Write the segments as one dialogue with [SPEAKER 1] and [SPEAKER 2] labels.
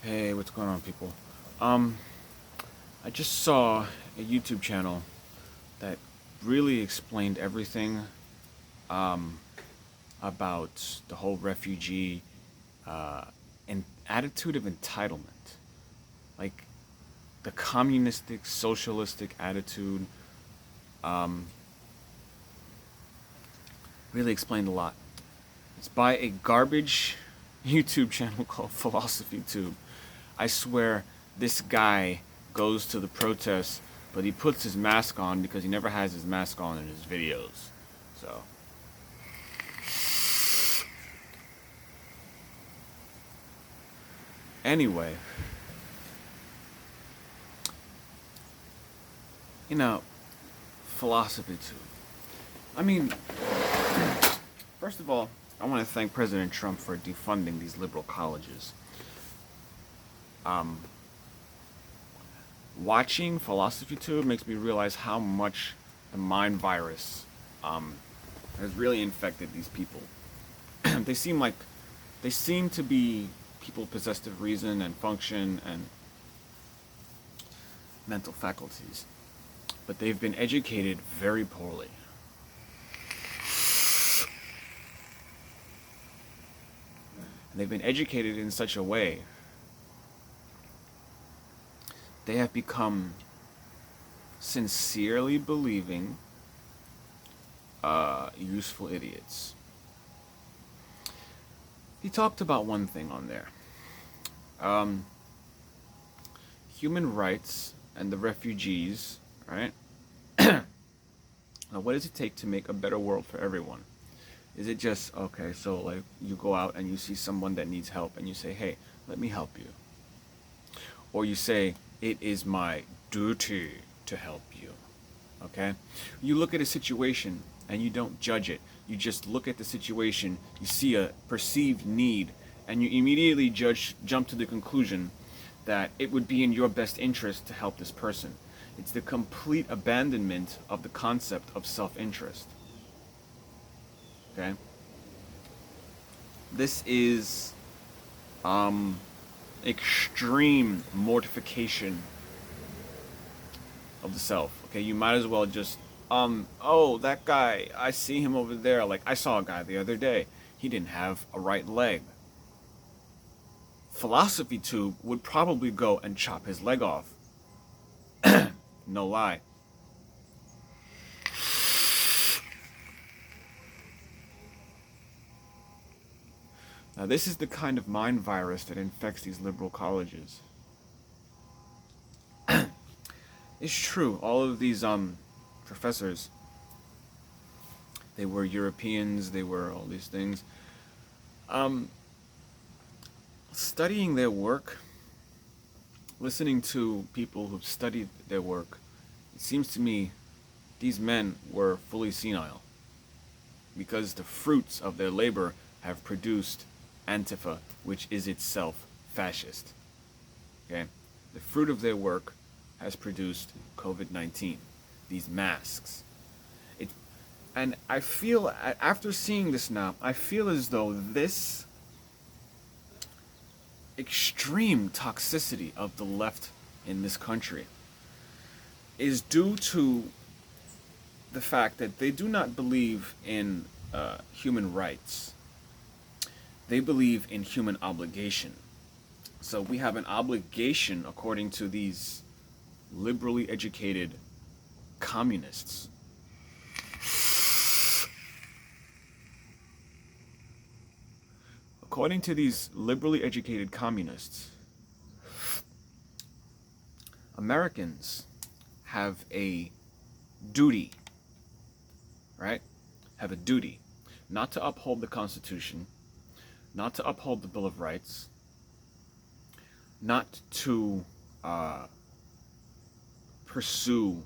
[SPEAKER 1] Hey, what's going on, people? Um, I just saw a YouTube channel that really explained everything um, about the whole refugee uh, and attitude of entitlement, like the communistic, socialistic attitude. Um, really explained a lot. It's by a garbage YouTube channel called Philosophy Tube. I swear this guy goes to the protests, but he puts his mask on because he never has his mask on in his videos. So, anyway, you know, Philosophy Tube. I mean, first of all, I want to thank President Trump for defunding these liberal colleges. Um, Watching Philosophy Tube makes me realize how much the mind virus um, has really infected these people. they seem like they seem to be people possessed of reason and function and mental faculties, but they've been educated very poorly. And they've been educated in such a way they have become sincerely believing useful idiots. He talked about one thing on there. Um, Human rights and the refugees, right? Now, what does it take to make a better world for everyone? Is it just, okay, so like you go out and you see someone that needs help and you say, hey, let me help you? Or you say, it is my duty to help you, okay? You look at a situation and you don't judge it. You just look at the situation, you see a perceived need, and you immediately jump to the conclusion that it would be in your best interest to help this person. It's the complete abandonment of the concept of self-interest. Okay? This is extreme mortification of the self. Okay, you might as well just oh, that guy, I see him over there. Like I saw a guy the other day. He didn't have a right leg. Philosophy Tube would probably go and chop his leg off. No lie. Now, this is the kind of mind virus that infects these liberal colleges. It's true, all of these professors, they were Europeans, they were all these things. Um, Studying their work, listening to people who've studied their work, it seems to me these men were fully senile because the fruits of their labor have produced antifa, which is itself fascist. Okay? The fruit of their work has produced COVID-19, these masks. It, and I feel, after seeing this now, I feel as though this extreme toxicity of the left in this country is due to the fact that they do not believe in human rights. They believe in human obligation. So we have an obligation, according to these liberally educated communists. According to these liberally educated communists, Americans have a duty, right? Have a duty not to uphold the Constitution, not to uphold the Bill of Rights, not to pursue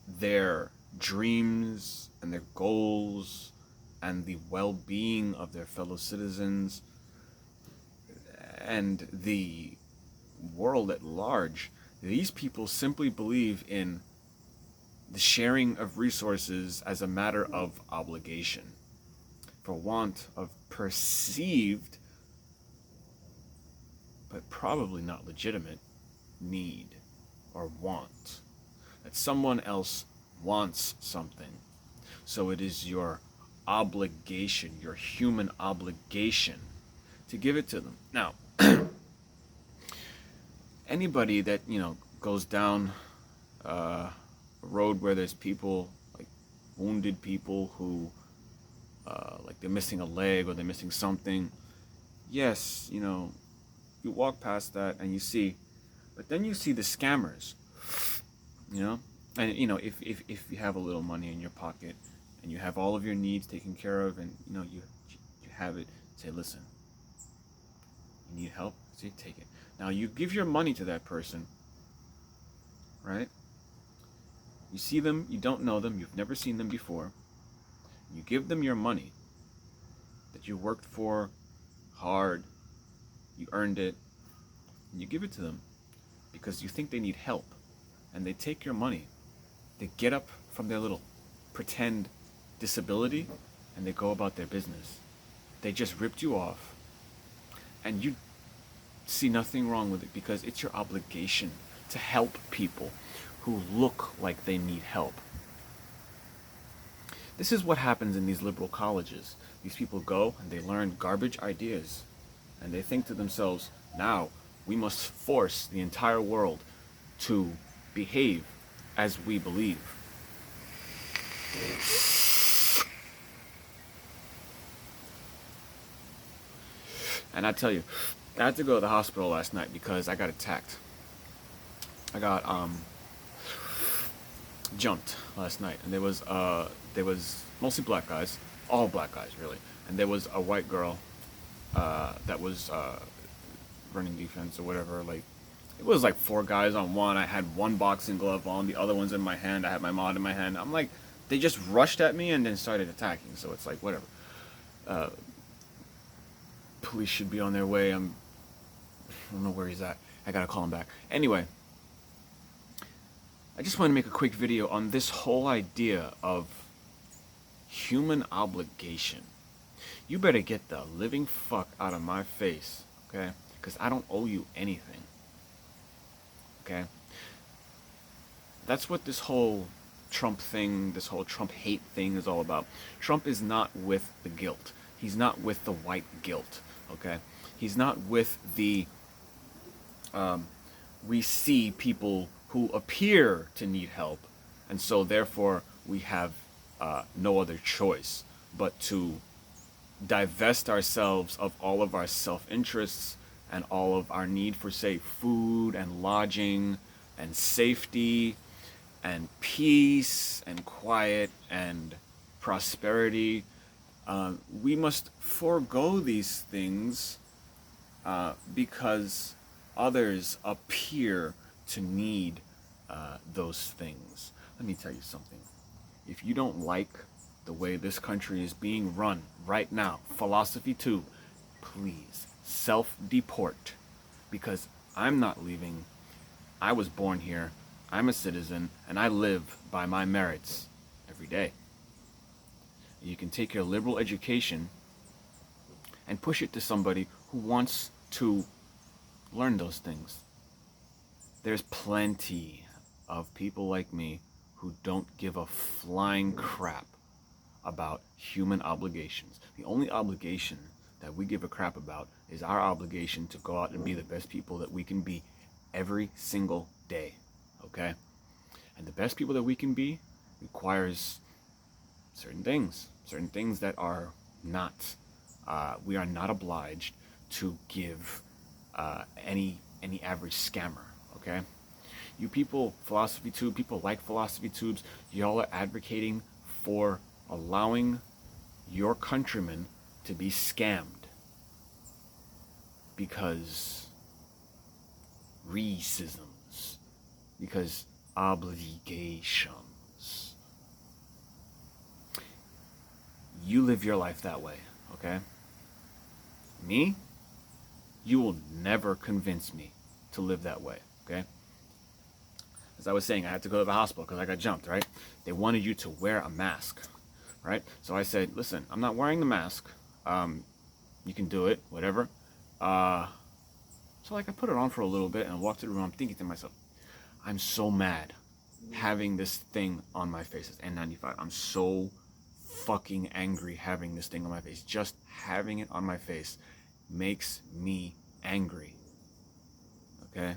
[SPEAKER 1] their dreams and their goals and the well-being of their fellow citizens and the world at large. These people simply believe in the sharing of resources as a matter of obligation, for want of perceived but probably not legitimate, need or want. That someone else wants something. So it is your obligation, your human obligation, to give it to them. Now, anybody that, goes down a road where there's people, like wounded people who, like they're missing a leg or they're missing something, yes, you walk past that and you see, but then you see the scammers, and if you have a little money in your pocket and you have all of your needs taken care of, and you have it, say, listen, you need help, say, take it. Now you give your money to that person, right? You see them, you don't know them, you've never seen them before. You give them your money that you worked for hard, you earned it, and you give it to them because you think they need help. And they take your money, they get up from their little pretend disability, and they go about their business. They just ripped you off, and you see nothing wrong with it because it's your obligation to help people who look like they need help. This is what happens in these liberal colleges. These people go and they learn garbage ideas, and they think to themselves, now we must force the entire world to behave as we believe. And I tell you, I had to go to the hospital last night because I got attacked. I got jumped last night, and there was mostly black guys, all black guys really, and there was a white girl that was running defense or whatever. Like, it was like 4 guys on one. I had one boxing glove on, the other one's in my hand. I had my mod in my hand. I'm like, they just rushed at me and then started attacking. So it's like, whatever. Police should be on their way. I don't know where he's at. I gotta call him back. Anyway, I just want to make a quick video on this whole idea of human obligation. You better get the living fuck out of my face, okay? Because I don't owe you anything, okay? That's what this whole Trump thing, this whole Trump hate thing is all about. Trump is not with the guilt. He's not with the white guilt, okay? He's not with the, we see people who appear to need help, and so therefore we have no other choice but to divest ourselves of all of our self-interests and all of our need for, say, food and lodging and safety and peace and quiet and prosperity. We must forego these things because others appear to need those things. Let me tell you something. If you don't like the way this country is being run right now, philosophy 2, please self-deport, because I'm not leaving. I was born here, I'm a citizen, and I live by my merits every day. You can take your liberal education and push it to somebody who wants to learn those things. There's plenty of people like me who don't give a flying crap about human obligations. The only obligation that we give a crap about is our obligation to go out and be the best people that we can be every single day, okay? And the best people that we can be requires certain things that are not, we are not obliged to give any average scammer, okay? You people, philosophy tube, people like philosophy tubes, y'all are advocating for allowing your countrymen to be scammed because racisms, because obligations. You live your life that way, okay? Me? You will never convince me to live that way, okay? As I was saying, I had to go to the hospital because I got jumped, right? They wanted you to wear a mask, right? So I said, listen, I'm not wearing the mask. You can do it, whatever. So So like I put it on for a little bit and walked to the room. I'm thinking to myself, I'm so mad having this thing on my face. It's N95. I'm so fucking angry having this thing on my face. Just having it on my face makes me angry. Okay?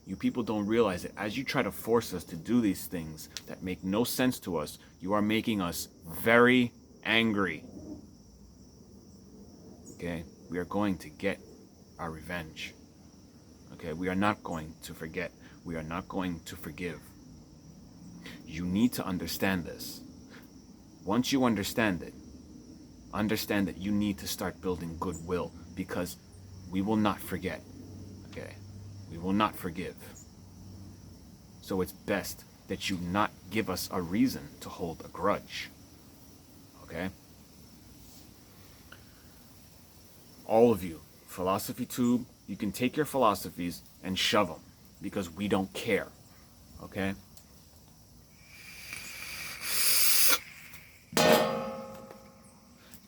[SPEAKER 1] You people don't realize it. As you try to force us to do these things that make no sense to us, you are making us very angry. Okay? We are going to get our revenge. Okay? We are not going to forget. We are not going to forgive. You need to understand this. Once you understand that you need to start building goodwill, because we will not forget. Okay? We will not forgive. So it's best that you not give us a reason to hold a grudge. Okay? All of you, Philosophy Tube, you can take your philosophies and shove them, because we don't care. Okay?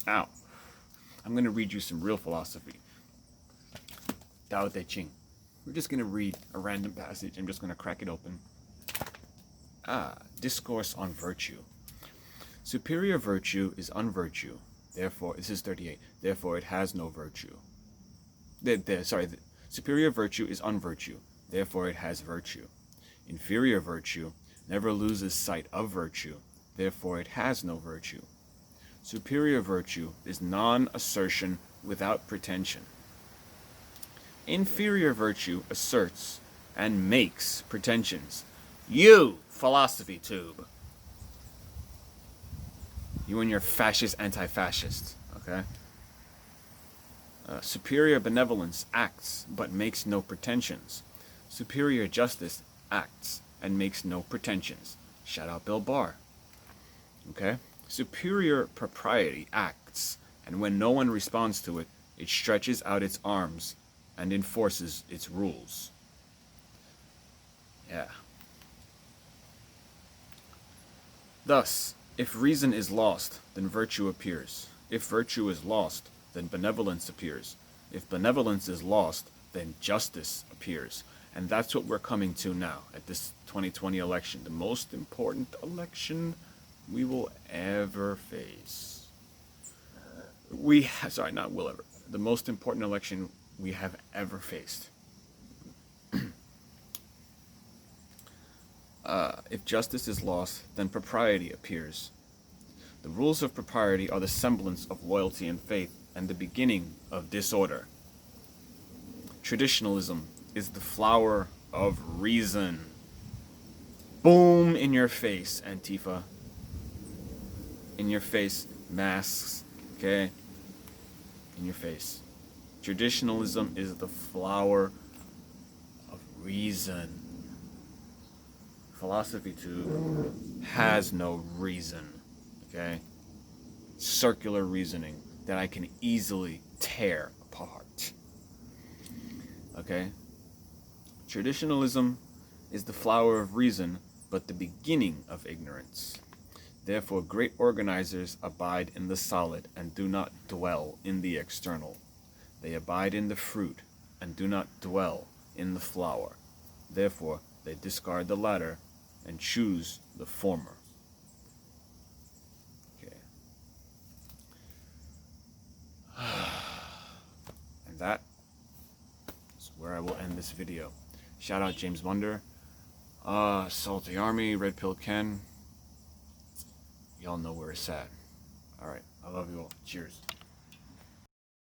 [SPEAKER 1] Now, I'm going to read you some real philosophy. Tao Te Ching. We're just going to read a random passage. I'm just going to crack it open. Discourse on virtue. Superior virtue is unvirtue. Therefore, this is 38. Therefore, it has no virtue. Superior virtue is unvirtue. Therefore, it has virtue. Inferior virtue never loses sight of virtue. Therefore, it has no virtue. Superior virtue is non-assertion without pretension. Inferior virtue asserts and makes pretensions. You, Philosophy Tube. You and your fascist anti-fascists, okay? Superior benevolence acts but makes no pretensions. Superior justice acts and makes no pretensions. Shout out Bill Barr. Okay? Superior propriety acts, and when no one responds to it, it stretches out its arms and enforces its rules. Yeah. Thus, if reason is lost, then virtue appears. If virtue is lost, then benevolence appears. If benevolence is lost, then justice appears. And that's what we're coming to now at this 2020 election, the most important election we will ever face. The most important election we have ever faced. If justice is lost, then propriety appears. The rules of propriety are the semblance of loyalty and faith, and the beginning of disorder. Traditionalism is the flower of reason. Boom in your face, Antifa. In your face, masks, okay? In your face. Traditionalism is the flower of reason. Philosophy Tube has no reason, okay? Circular reasoning that I can easily tear apart, okay? Traditionalism is the flower of reason, but the beginning of ignorance. Therefore, great organizers abide in the solid and do not dwell in the external. They abide in the fruit and do not dwell in the flower. Therefore, they discard the latter and choose the former. Okay. And that is where I will end this video. Shout out James Wonder, Salty Army, Red Pill Ken. Y'all know where it's at. Alright, I love you all. Cheers.